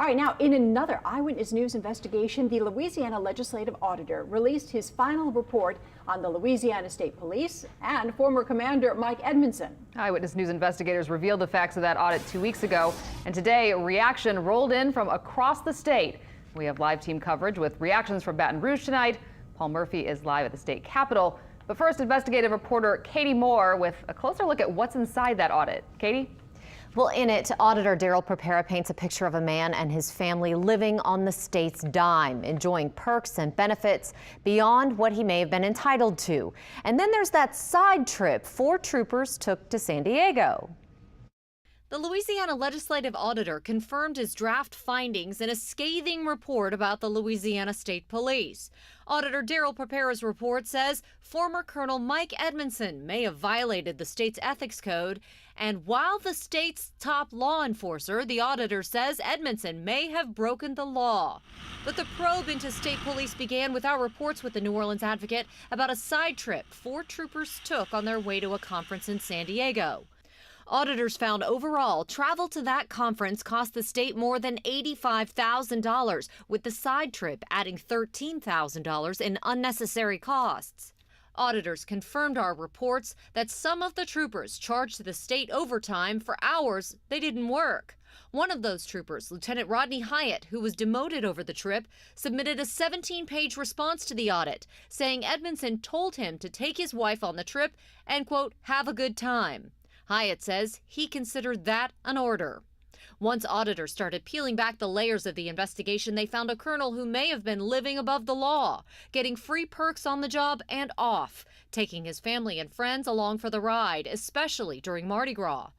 All right, now in another Eyewitness News investigation, the Louisiana Legislative Auditor released his final report on the Louisiana State Police and former Commander Mike Edmondson. Eyewitness News investigators revealed the facts of that audit 2 weeks ago, and today reaction rolled in from across the state. We have live team coverage with reactions from Baton Rouge tonight. Paul Murphy is live at the state capitol. But first, investigative reporter Katie Moore with a closer look at what's inside that audit. Katie? Well, in it, Auditor Daryl Prepara paints a picture of a man and his family living on the state's dime, enjoying perks and benefits beyond what he may have been entitled to. And then there's that side trip 4 troopers took to San Diego. The Louisiana Legislative Auditor confirmed his draft findings in a scathing report about the Louisiana State Police. Auditor Daryl Prepara's report says former Colonel Mike Edmondson may have violated the state's ethics code, and while the state's top law enforcer, the auditor says Edmondson may have broken the law. But the probe into state police began with our reports with the New Orleans Advocate about a side trip 4 troopers took on their way to a conference in San Diego. Auditors found overall, travel to that conference cost the state more than $85,000, with the side trip adding $13,000 in unnecessary costs. Auditors confirmed our reports that some of the troopers charged the state overtime for hours they didn't work. One of those troopers, Lieutenant Rodney Hyatt, who was demoted over the trip, submitted a 17-page response to the audit, saying Edmondson told him to take his wife on the trip and, quote, have a good time. Hyatt says he considered that an order. Once auditors started peeling back the layers of the investigation, they found a colonel who may have been living above the law, getting free perks on the job and off, taking his family and friends along for the ride, especially during Mardi Gras.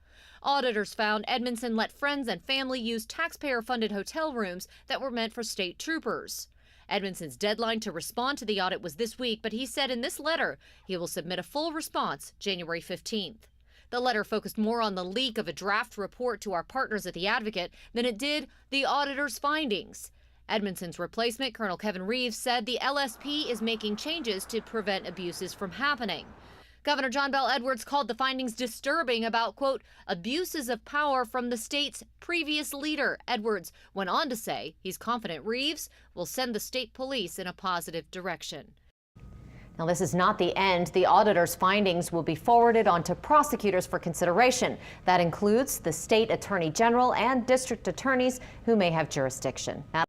Auditors found Edmondson let friends and family use taxpayer-funded hotel rooms that were meant for state troopers. Edmondson's deadline to respond to the audit was this week, but he said in this letter he will submit a full response January 15th. The letter focused more on the leak of a draft report to our partners at the Advocate than it did the auditor's findings. Edmondson's replacement, Colonel Kevin Reeves, said the LSP is making changes to prevent abuses from happening. Governor John Bel Edwards called the findings disturbing about, quote, abuses of power from the state's previous leader. Edwards went on to say he's confident Reeves will send the state police in a positive direction. Now, this is not the end. The auditor's findings will be forwarded on to prosecutors for consideration. That includes the state attorney general and district attorneys who may have jurisdiction. Now